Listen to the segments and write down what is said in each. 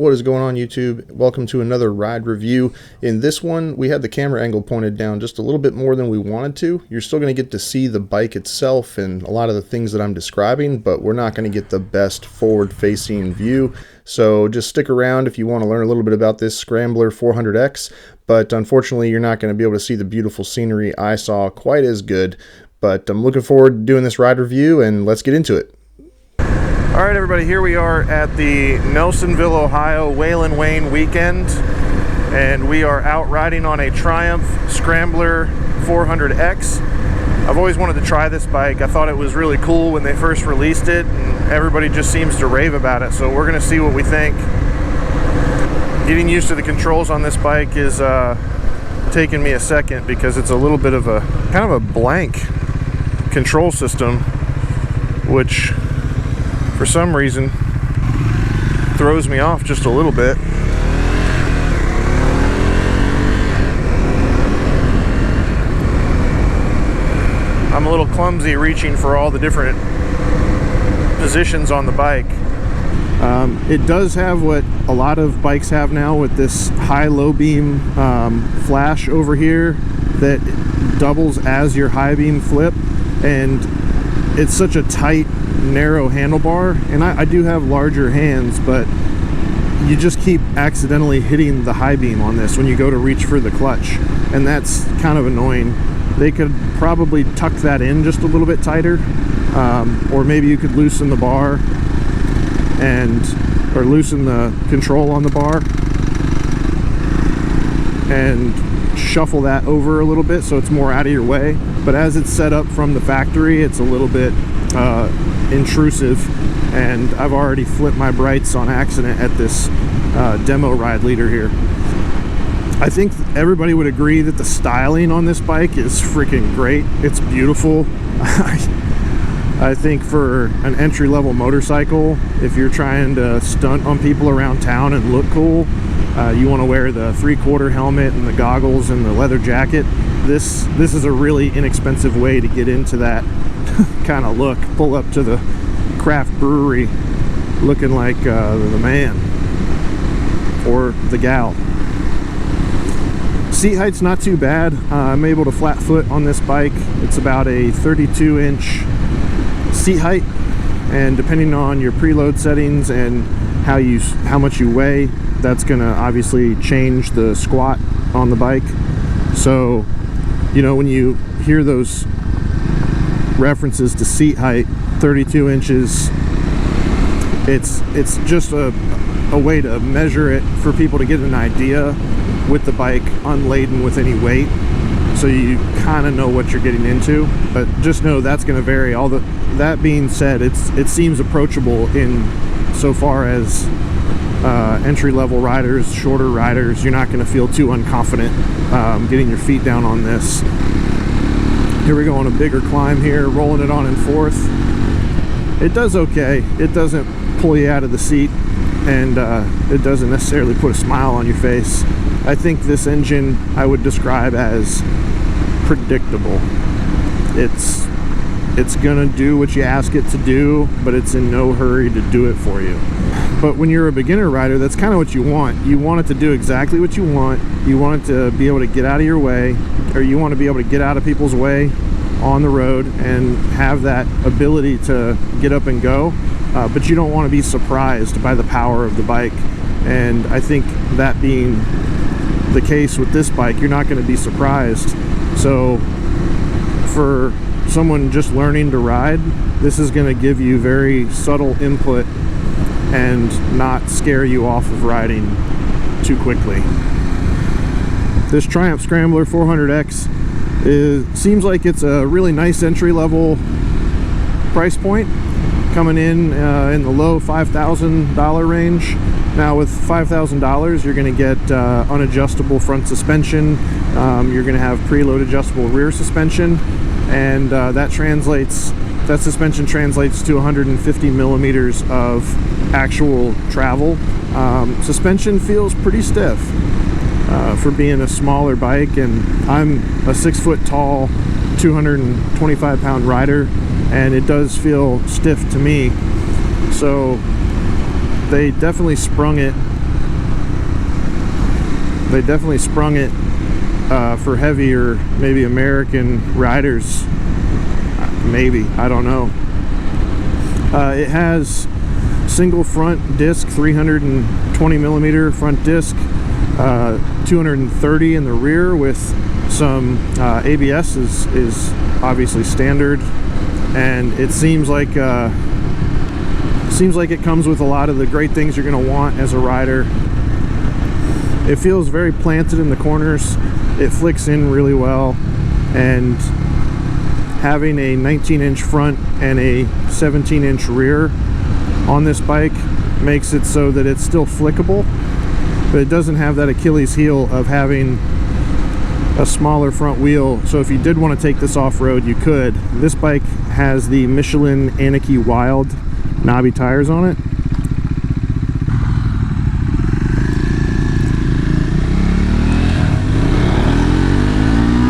What is going on, YouTube? Welcome to another ride review. In this one, we had the camera angle pointed down just a little bit more than we wanted to. You're still going to get to see the bike itself and a lot of the things that I'm describing, but we're not going to get the best forward-facing view. So just stick around if you want to learn a little bit about this Scrambler 400x, but unfortunately, you're not going to be able to see the beautiful scenery I saw quite as good. But I'm looking forward to doing this ride review, and let's get into it. All right, everybody, here we are at the Nelsonville, Ohio Waylon Wayne weekend, and we are out riding on a Trimuph Scrambler 400x. I've always wanted to try this bike. I thought it was really cool when they first released it, and everybody just seems to rave about it, so we're going to see what we think. Getting used to the controls on this bike is taking me a second because it's a little bit of a kind of a blank control system, which for some reason throws me off just a little bit. I'm a little clumsy reaching for all the different positions on the bike. It does have what a lot of bikes have now with this high-low beam flash over here that doubles as your high beam flip, and it's such a tight, narrow handlebar, and I do have larger hands, but you just keep accidentally hitting the high beam on this when you go to reach for the clutch, and that's kind of annoying. They could probably tuck that in just a little bit tighter, or maybe you could loosen the bar or loosen the control on the bar and shuffle that over a little bit so it's more out of your way. But as it's set up from the factory, it's a little bit intrusive, and I've already flipped my brights on accident at this demo ride leader here. I think everybody would agree that the styling on this bike is freaking great. It's beautiful. I think for an entry-level motorcycle, if you're trying to stunt on people around town and look cool, you want to wear the 3/4 helmet and the goggles and the leather jacket. This is a really inexpensive way to get into that kind of look. Pull up to the craft brewery looking like the man or the gal. Seat height's not too bad. I'm able to flat foot on this bike. It's about a 32-inch seat height, and depending on your preload settings and how much you weigh, that's gonna obviously change the squat on the bike. So, you know, when you hear those references to seat height, 32 inches, it's just a way to measure it for people to get an idea with the bike unladen with any weight, so you kind of know what you're getting into. But just know that's going to vary. That being said, it seems approachable in so far as entry-level riders, shorter riders, you're not going to feel too unconfident getting your feet down on this. Here we go on a bigger climb here, rolling it on in fourth. It does okay. It doesn't pull you out of the seat, and it doesn't necessarily put a smile on your face. I think this engine I would describe as predictable. It's gonna do what you ask it to do, but it's in no hurry to do it for you. But when you're a beginner rider, that's kind of what you want. You want it to do exactly what you want. You want it to be able to get out of your way, or you want to be able to get out of people's way on the road and have that ability to get up and go. But you don't want to be surprised by the power of the bike. And I think that being the case with this bike, you're not going to be surprised. So for someone just learning to ride, this is going to give you very subtle input and not scare you off of riding too quickly. This Trimuph Scrambler 400x seems like it's a really nice entry-level price point, coming in the low $5,000 range. Now with $5,000, you're going to get unadjustable front suspension. You're going to have preload adjustable rear suspension, and that suspension translates to 150 millimeters of actual travel. Suspension feels pretty stiff for being a smaller bike, and I'm a 6 foot tall, 225 pound rider, and it does feel stiff to me. So they definitely sprung it They definitely sprung it for heavier, maybe American riders. Maybe, I don't know. It has single front disc, 320 millimeter front disc, 230 in the rear with some ABS is obviously standard, and it seems like it comes with a lot of the great things you're going to want as a rider. It feels very planted in the corners. It flicks in really well, and having a 19-inch front and a 17-inch rear on this bike makes it so that it's still flickable, but it doesn't have that Achilles heel of having a smaller front wheel. So if you did want to take this off-road, you could. This bike has the Michelin Anarchy Wild knobby tires on it.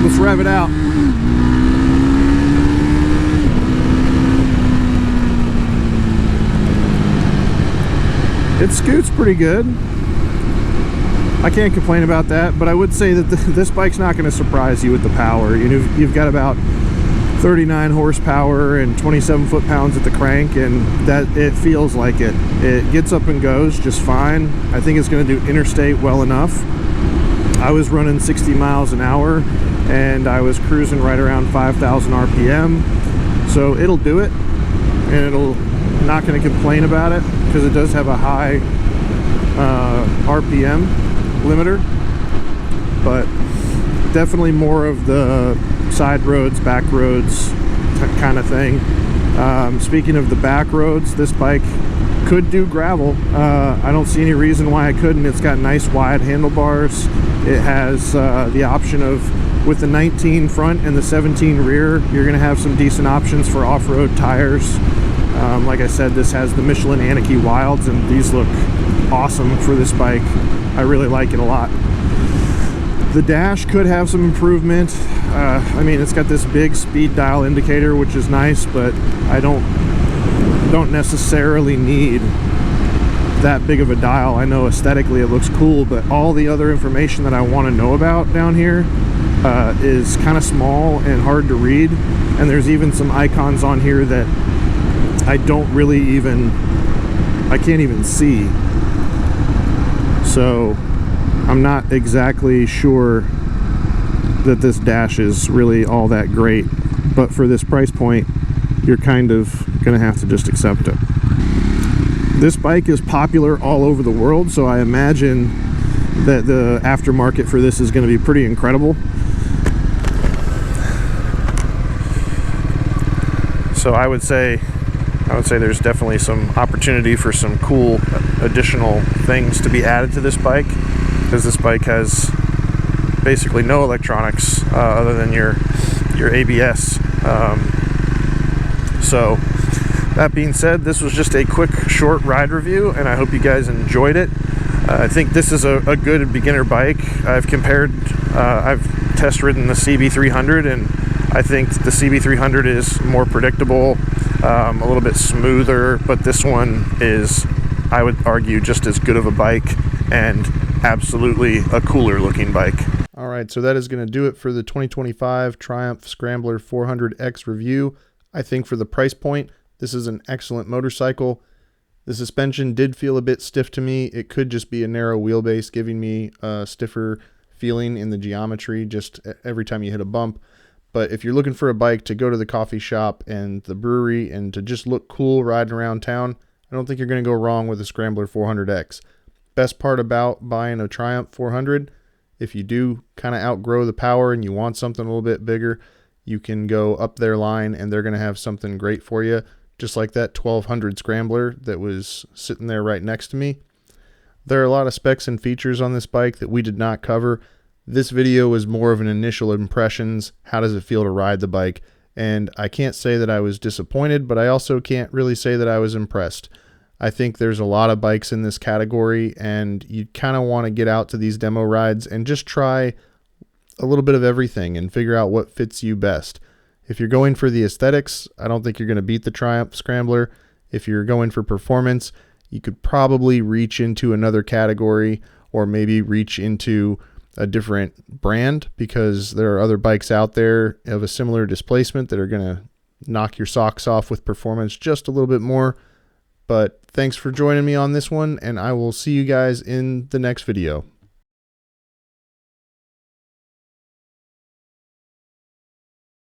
Let's rev it out. It scoots pretty good. I can't complain about that, but I would say that this bike's not going to surprise you with the power. You've got about 39 horsepower and 27 foot-pounds at the crank, and that it feels like it. It gets up and goes just fine. I think it's going to do interstate well enough. I was running 60 miles an hour, and I was cruising right around 5,000 RPM, so it'll do it, and not going to complain about it because it does have a high RPM limiter, but definitely more of the side roads, back roads kind of thing. Speaking of the back roads, this bike could do gravel. I don't see any reason why I couldn't. It's got nice wide handlebars. It has the option of, with the 19 front and the 17 rear, you're going to have some decent options for off-road tires. Like I said, this has the Michelin Anarchy Wilds, and these look awesome for this bike. I really like it a lot. The dash could have some improvement. I mean, it's got this big speed dial indicator, which is nice, but I don't necessarily need that big of a dial. I know aesthetically it looks cool, but all the other information that I want to know about down here is kind of small and hard to read, and there's even some icons on here that I can't even see. So I'm not exactly sure that this dash is really all that great, but for this price point, you're kind of gonna have to just accept it. This bike is popular all over the world, so I imagine that the aftermarket for this is going to be pretty incredible. So I would say there's definitely some opportunity for some cool additional things to be added to this bike, because this bike has basically no electronics other than your ABS. So that being said, this was just a quick short ride review, and I hope you guys enjoyed it. I think this is a good beginner bike. I've test ridden the CB300, and I think the CB300 is more predictable, a little bit smoother, but this one is, I would argue, just as good of a bike and absolutely a cooler looking bike. All right, so that is going to do it for the 2025 Trimuph Scrambler 400x review. I think for the price point, this is an excellent motorcycle. The suspension did feel a bit stiff to me. It could just be a narrow wheelbase giving me a stiffer feeling in the geometry just every time you hit a bump. But if you're looking for a bike to go to the coffee shop and the brewery and to just look cool riding around town, I don't think you're going to go wrong with a Scrambler 400x. Best part about buying a Trimuph 400, if you do kind of outgrow the power and you want something a little bit bigger, you can go up their line and they're going to have something great for you, just like that 1200 Scrambler that was sitting there right next to me. There are a lot of specs and features on this bike that we did not cover. This video was more of an initial impressions. How does it feel to ride the bike? And I can't say that I was disappointed, but I also can't really say that I was impressed. I think there's a lot of bikes in this category, and you kind of want to get out to these demo rides and just try a little bit of everything and figure out what fits you best. If you're going for the aesthetics, I don't think you're going to beat the Trimuph Scrambler. If you're going for performance, you could probably reach into another category or maybe reach into a different brand, because there are other bikes out there of a similar displacement that are going to knock your socks off with performance just a little bit more. But thanks for joining me on this one, and I will see you guys in the next video.